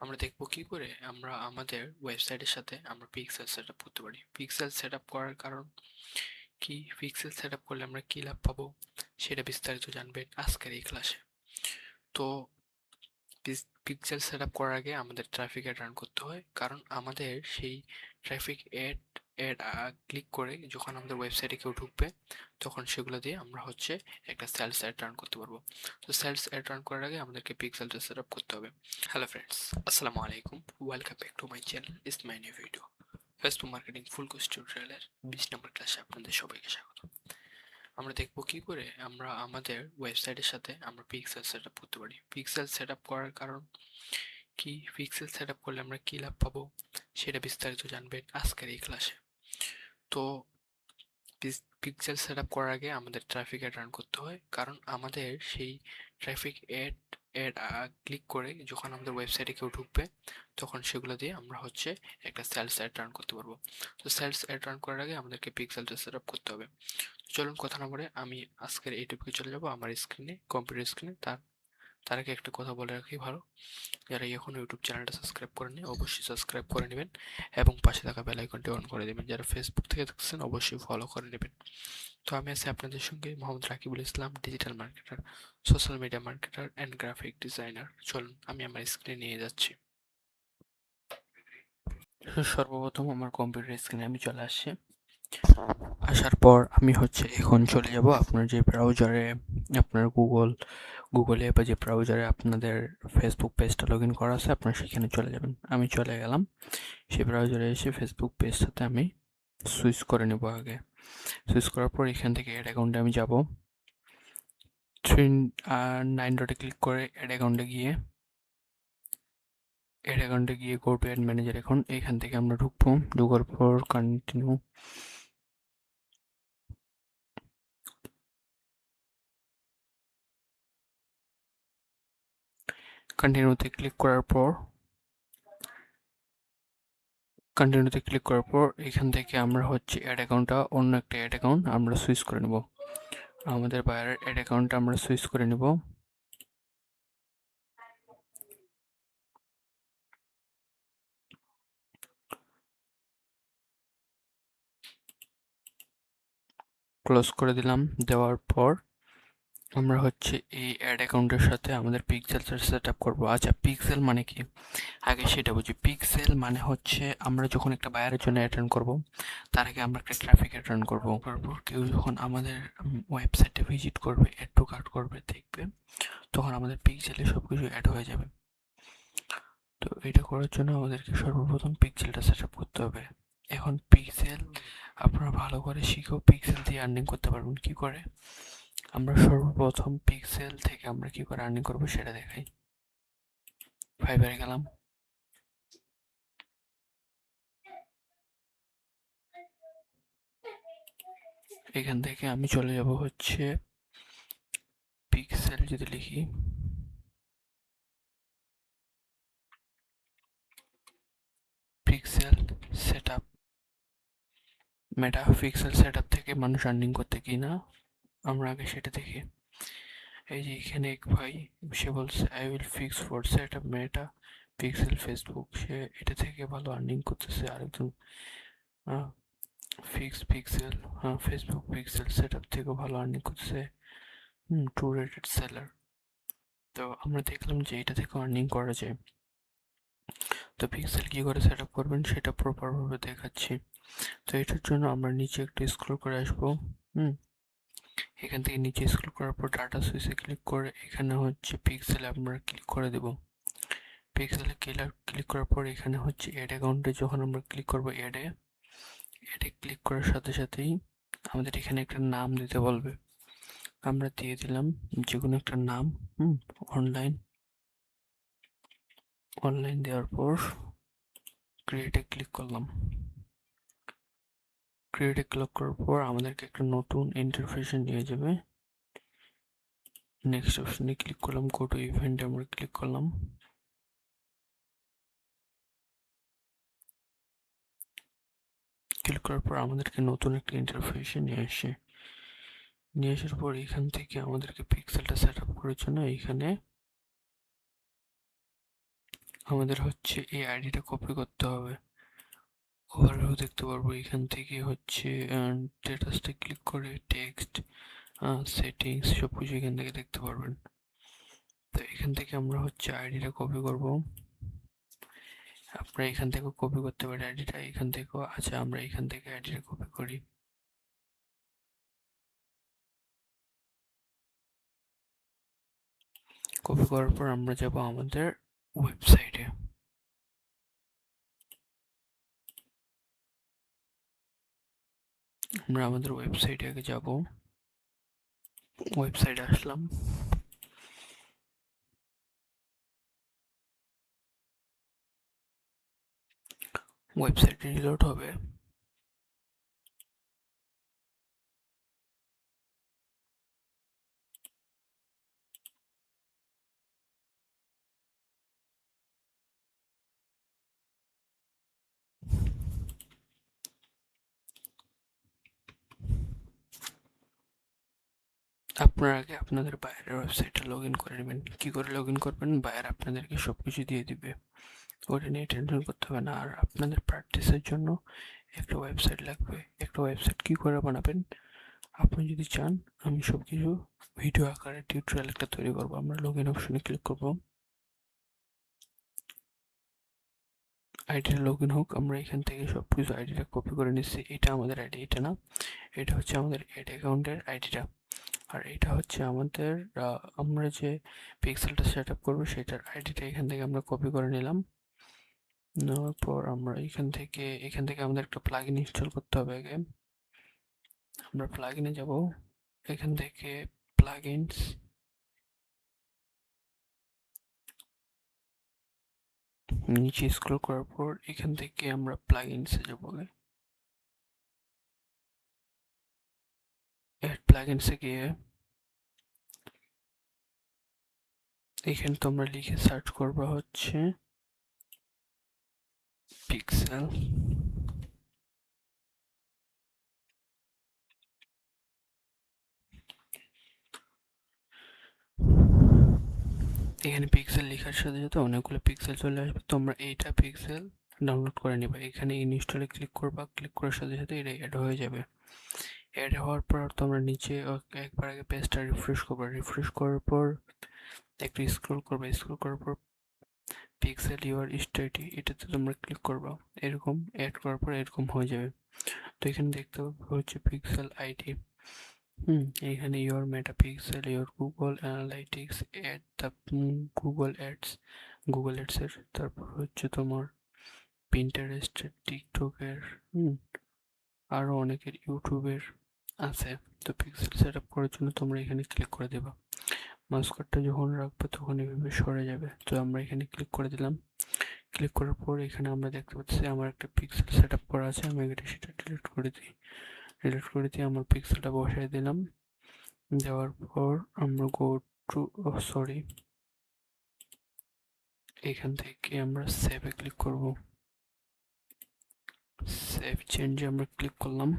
আমরা দেখব কি করে আমরা আমাদের ওয়েবসাইটের সাথে আমরা পিক্সেল সেটআপ করতে পারি। পিক্সেল সেটআপ করার কারণ কি, পিক্সেল সেটআপ করলে আমরা কি লাভ পাবো সেটা বিস্তারিত জানবেন আজকের এই ক্লাসে। তো পিক্সেল সেটআপ করার আগে আমাদের ট্রাফিক অ্যাড রান করতে হয়, কারণ আমাদের সেই ট্রাফিক অ্যাড অ্যাড ক্লিক করে যখন আমাদের ওয়েবসাইটে কেউ ঢুকবে তখন সেগুলো দিয়ে আমরা একটা সেলস অ্যাড রান করতে পারবো। তো সেলস অ্যাড রান করার আগে আমাদেরকে পিক্সেলটা সেটআপ করতে হবে। হ্যালো ফ্রেন্ডস, আসসালামু আলাইকুম, welcome back to my channel is my new video. Facebook marketing full course টিউটোরিয়ালের 20 নম্বর ক্লাসে আপনাদের সবাইকে স্বাগত। আমরা দেখব কি করে আমরা আমাদের ওয়েবসাইটের সাথে আমরা পিক্সেল সেটআপ করতে পারি। পিক্সেল সেটআপ করার কারণ কি, পিক্সেল সেটআপ করলে আমরা কি লাভ পাবো সেটা বিস্তারিত জানবেন আজকের এই ক্লাসে। তো পিক্সেল সেটআপ করার আগে আমাদের ট্রাফিক অ্যাড রান করতে হয়, কারণ আমাদের সেই ট্রাফিক অ্যাড অ্যাড ক্লিক করে যখন আমাদের ওয়েবসাইটে কেউ ঢুকবে তখন সেগুলো দিয়ে আমরা একটা সেলস অ্যাড রান করতে পারবো। তো সেলস অ্যাড রান করার আগে আমাদেরকে পিক্সেলটা সেটআপ করতে হবে। চলুন কথা না বলে আমি আজকের এই টপিকে চলে যাব আমার স্ক্রিনে, কম্পিউটার স্ক্রিনে। তার আগে একটা কথা বলে রাখি ভালো, যারা এখন ইউটিউব চ্যানেলটা সাবস্ক্রাইব করেনি অবশ্যই সাবস্ক্রাইব করে নেবেন এবং পাশে থাকা বেল আইকনটি অন করে দেবেন। যারা ফেসবুক থেকে দেখছেন অবশ্যই ফলো করে নেবেন। তো আমি আছি আপনাদের সঙ্গে Mohammad Rakibul Islam, digital marketer, social media marketer and graphic designer. চলুন আমি আমার স্ক্রিনে নিয়ে যাচ্ছি। সর্বপ্রথম আমার কম্পিউটার স্ক্রিনে আমি চলে আসছি। আসার পর আমি এখন চলে যাব আপনার যে ব্রাউজারে আপনার গুগলে বা যে ব্রাউজারে আপনাদের ফেসবুক পেজটা লগ ইন করা আছে আপনার সেখানে চলে যাবেন। আমি চলে গেলাম। সেই ব্রাউজারে এসে ফেসবুক পেজটাতে আমি সুইচ করে নেব। আগে সুইচ করার পর এখান থেকে অ্যাড অ্যাকাউন্টে আমি যাব। 9 ডটে ক্লিক করে অ্যাড অ্যাকাউন্টে গিয়ে go to add manager account, এখান থেকে আমরা ঢুকবো। ঢোকার পর কন্টিনিউতে ক্লিক করার পর এখান থেকে আমরা অ্যাড অ্যাকাউন্টটা অন্য একটা অ্যাড অ্যাকাউন্ট আমরা সুইচ করে নেব। আমাদের বাইরের অ্যাড অ্যাকাউন্টটা আমরা সুইচ করে নেব। ক্লোজ করে দিলাম। দেওয়ার পর আমরা এই অ্যাড অ্যাকাউন্টের সাথে আমাদের পিক্সেল সেট আপ করবো। আচ্ছা, পিক্সেল মানে কি আগে সেটা বুঝি। পিক্সেল মানে আমরা যখন একটা বায়ারের জন্য অ্যাড রান করবো তার আগে আমরা একটা ট্রাফিক অ্যাড রান করবো। তারপর কেউ যখন আমাদের ওয়েবসাইটে ভিজিট করবে, অ্যাড টু কার্ট করবে, দেখবে, তখন আমাদের পিক্সেলে সব কিছু অ্যাড হয়ে যাবে। তো এটা করার জন্য আমাদেরকে সর্বপ্রথম পিক্সেলটা সেট আপ করতে হবে। এখন পিক্সেল আপনারা ভালো করে শিখেও পিক্সেল দিয়ে আর্নিং করতে পারবেন। কি করে আমরা সর্বপ্রথম পিক্সেল থেকে আমরা কি করে আর্নিং করবো সেটা দেখাই। ফাইবারে গেলাম। এখান থেকে আমি চলে যাব পিক্সেল, যদি লিখি pixel set up, Meta pixel set up থেকে মানুষ আর্নিং করতে কি না আমরা আগে সেটা দেখি। এই যে এখানে এক ভাই, সে বলছে I will fix for set up Meta pixel Facebook, সে এটা থেকে ভালো আর্নিং করতেছে। আরেকজন fix pixel, Facebook pixel set up থেকেও ভালো আর্নিং করতেছে, টু রেটেড সেলার। তো আমরা দেখলাম যে এটা থেকে আর্নিং করা যায়। তো পিক্সেল কী করে সেট আপ করবেন সেটা প্রপারভাবে দেখাচ্ছি। তো এটার জন্য আমরা নিচে একটু স্ক্রল করে আসবো। এখান থেকে নিচে স্ক্রল করার পর ডাটা সুইচে ক্লিক করে এখানে পিক্সেলে আমরা ক্লিক করে দেব। পিক্সেলে ক্লিক করার পর এখানে অ্যাড অ্যাকাউন্টে যখন আমরা ক্লিক করবো, অ্যাডে ক্লিক করার সাথে সাথেই আমাদের এখানে একটা নাম দিতে বলবে। আমরা দিয়ে দিলাম যে কোনো একটা নাম। অনলাইন দেওয়ার পর ক্রিয়েটে ক্লিক করলাম। ক্রিয়েটে ক্লিক করার পর আমাদেরকে একটা নতুন ইন্টারফেসে নিয়ে যাবে। নেক্সট অপশনে ক্লিক করলাম, গো টু ইভেন্টে আমরা ক্লিক করলাম। ক্লিক করার পর আমাদেরকে নতুন একটা ইন্টারফেসে নিয়ে আসার পর এখান থেকে আমাদেরকে পিক্সেলটা সেট আপ করার জন্য এখানে আমাদের হচ্ছে এই আইডিটা কপি করতে হবে। ওভারভিউ দেখতে পারবো এখান থেকে হচ্ছে স্ট্যাটাসটা ক্লিক করে টেক্সট সেটিংস সব কিছু এখান থেকে দেখতে পারবেন। তো এখান থেকে আমরা হচ্ছে আইডিটা কপি করব। আমরা এখান থেকেও কপি করতে পারি আইডিটা, এখান থেকেও। আচ্ছা, আমরা এখান থেকে আইডিটা কপি করি। কপি করার পর আমরা যাব আমাদের ওয়েবসাইটে। আমরা আমাদের ওয়েবসাইটে আগে যাব। ওয়েবসাইটে আসলাম। ওয়েবসাইটে রিলোড হবে। আপনার আগে আপনাদের বাইরের ওয়েবসাইটটা লগ ইন করে নেবেন। কী করে লগ ইন করবেন? বাইরে আপনাদেরকে সব কিছু দিয়ে দিবে, ওটা নিয়ে টেনশন করতে হবে না। আর আপনাদের প্র্যাকটিসের জন্য একটা ওয়েবসাইট লাগবে। একটা ওয়েবসাইট কী করে বানাবেন আপনি যদি চান, আমি সব কিছু ভিডিও আকারে টিউটোরিয়াল একটা তৈরি করবো। আমরা লগ ইন অপশনে ক্লিক করবো। আইডিটা লগ ইন হোক। আমরা এখান থেকে সব কিছু আইডিটা কপি করে নিচ্ছি। এটা আমাদের আইডি, এটা না, এটা হচ্ছে আমাদের অ্যাড অ্যাকাউন্টের আইডিটা। আর এটা হচ্ছে আমাদের আমরা যে পিক্সেলটা সেট আপ করবো সেটার আইডিটা এখান থেকে আমরা কপি করে নিলাম। নেওয়ার পর আমরা এখান থেকে আমাদের একটা প্লাগ ইন ইনস্টল করতে হবে আগে। আমরা প্লাগ ইনে যাবো। এখান থেকে প্লাগ ইনস, নিচে স্ক্রল করার পর এখান থেকে আমরা প্লাগ ইনসে যাবো। অ্যাড প্লাগ ইনসে গিয়ে এখানে তোমরা লিখে সার্চ করবা হচ্ছে পিক্সেল। এখানে পিক্সেল লেখার সাথে সাথে অনেকগুলো পিক্সেল চলে আসবে। তোমরা এইটা পিক্সেল ডাউনলোড করে নেবে। এখানে ইনস্টলে ক্লিক করবা, ক্লিক করার সাথে সাথে এটা অ্যাড হয়ে যাবে। অ্যাড হওয়ার পর তোমরা নিচে একবার আগে পেজটা রিফ্রেশ করবে। রিফ্রেশ করার পর একটু স্ক্রল করবে। স্ক্রল করার পর পিক্সেল ইউর স্টাডি এটাতে তোমরা ক্লিক করবা। এরকম অ্যাড করার পর এরকম হয়ে যাবে। তো এখানে দেখতে পাবে হচ্ছে পিক্সেল আইডি। এখানে your Meta pixel, your Google Analytics, add the Google Ads, Google অ্যাডসের, তারপর হচ্ছে তোমার পিন্টারেস্টের, টিকটকের, আরও অনেকের ইউটিউবের আছে। তো পিক্সেল সেট আপ করার জন্য তোমরা এখানে ক্লিক করে দেবা। মাস্কারটা যখন রাখবে তখন এভাবে সরে যাবে। তো আমরা এখানে ক্লিক করে দিলাম। ক্লিক করার পর এখানে আমরা দেখতে পাচ্ছি আমার একটা পিক্সেল সেট আপ করা আছে। আমি এটা সেটা ডিলিট করে দিই। ডিলিট করে দিয়ে আমার পিক্সেলটা বসাই দিলাম। দেওয়ার পর আমরা গো টু, সরি, এখান থেকে আমরা সেভে ক্লিক করব। সেভ চেঞ্জে আমরা ক্লিক করলাম।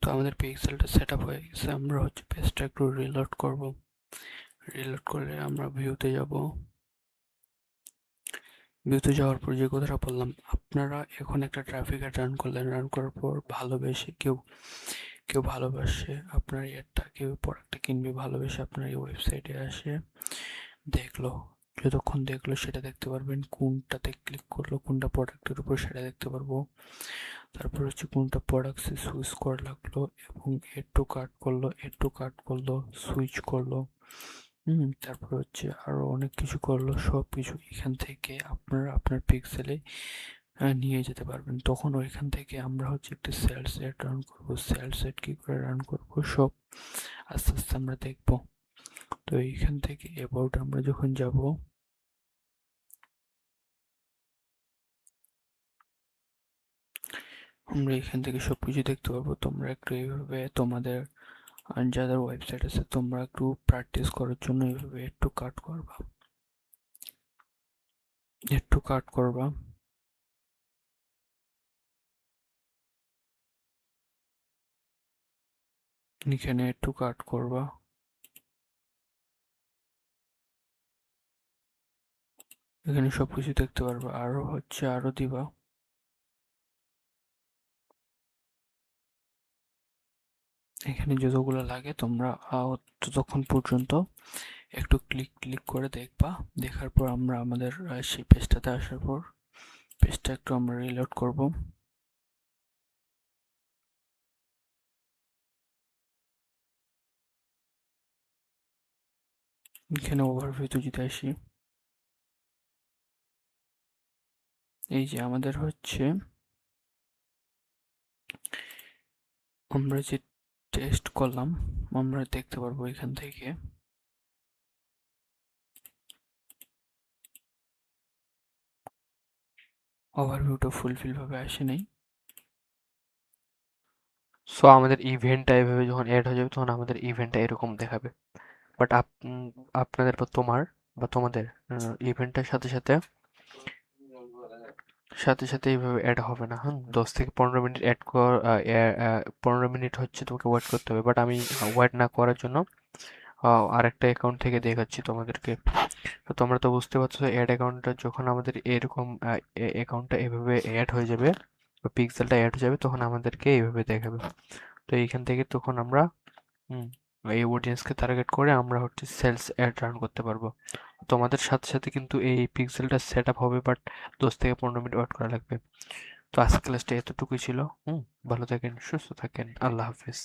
তো আমাদের পিক্সেলটা সেট আপ হয়ে গেছে। আমরা হচ্ছে পেজটা একটু রিলোড করব। রিলোড করলে আমরা ভিউতে যাব। ভিউতে যাওয়ার পর যে কথাটা বললাম, আপনারা এখন একটা ট্রাফিক অ্যাড রান করলেন। রান করার পর ভালোবেসে কেউ কেউ ভালোবাসে আপনার অ্যাডটা, কেউ প্রোডাক্টটা কিনবে ভালোবেসে আপনার এই ওয়েবসাইটে আসে, দেখলো। যতক্ষণ দেখলো সেটা দেখতে পারবেন। কোনটাতে ক্লিক করলো, কোনটা প্রোডাক্টের উপর সেটা দেখতে পারবো। তারপর হচ্ছে কোনটা প্রোডাক্টসে সুইচ করা লাগলো এবং এড টু কার্ট করলো, এড টু কার্ট করলো, সুইচ করলো। তারপর হচ্ছে আরও অনেক কিছু করলো। সব কিছু এখান থেকে আপনারা আপনার পিক্সেলে নিয়ে যেতে পারবেন। তখন ওইখান থেকে আমরা হচ্ছে একটা সেলস অ্যাড রান করবো। সেলস অ্যাড কী করে রান করবো সব আস্তে আস্তে আমরা দেখবো। তো এইখান থেকে অ্যাবাউট আমরা যখন যাব, আমরা এখান থেকে সব কিছু দেখতে পারবো। তোমরা একটু এইভাবে তোমাদের যাদের ওয়েবসাইট আছে তোমরা একটু প্র্যাকটিস করার জন্য এইভাবে একটু কাট করবা, একটু কাট করবা। এখানে একটু কাট করবা। এখানে সবকিছু দেখতে পারবে। আরো দিবা, এখানে যতগুলো লাগে তোমরা ততক্ষণ পর্যন্ত একটু ক্লিক ক্লিক করে দেখবা। দেখার পর আমরা আমাদের সেই পেজটাতে আসার পর পেজটা একটু আমরা রিলোড করব। এখানে ওভারভিউতে যদি আসি, এই যে আমাদের হচ্ছে আমরা যে টেস্ট করলাম আমরা দেখতে পারবো এখান থেকে ওভারভিউটা ফুলফিল ভাবে আসে নাই। সো আমাদের ইভেন্টটা এভাবে যখন অ্যাড হয়ে যাবে তখন আমাদের ইভেন্টটা এরকম দেখাবে। বাট আপনাদের বা তোমাদের ইভেন্টটার সাথে সাথে এইভাবে অ্যাড হবে না। 10 থেকে 15 মিনিট অ্যাড কর 15 মিনিট হচ্ছে তোমাকে ওয়েট করতে হবে। বাট আমি ওয়েট না করার জন্য আরেকটা অ্যাকাউন্ট থেকে দেখাচ্ছি তোমাদেরকে। তো তোমরা তো বুঝতে পারছো অ্যাড অ্যাকাউন্টটা যখন আমাদের এরকম অ্যাকাউন্টটা এভাবে অ্যাড হয়ে যাবে বা পিক্সেলটা অ্যাড হয়ে যাবে তখন আমাদেরকে এইভাবে দেখাবে। তো এইখান থেকে তখন আমরা হুম এই অডিয়েন্সকে টার্গেট করে আমরা হচ্ছে সেলস অ্যাড রান করতে পারবো। তোমাদের সাথে সাথে কিন্তু এই পিক্সেলটা সেট আপ হবে, বাট 10 থেকে 15 মিনিট ওয়েট করা লাগবে। তো আজকের ক্লাসটা এতটুকুই ছিল। ভালো থাকেন, সুস্থ থাকেন, আল্লাহ হাফেজ।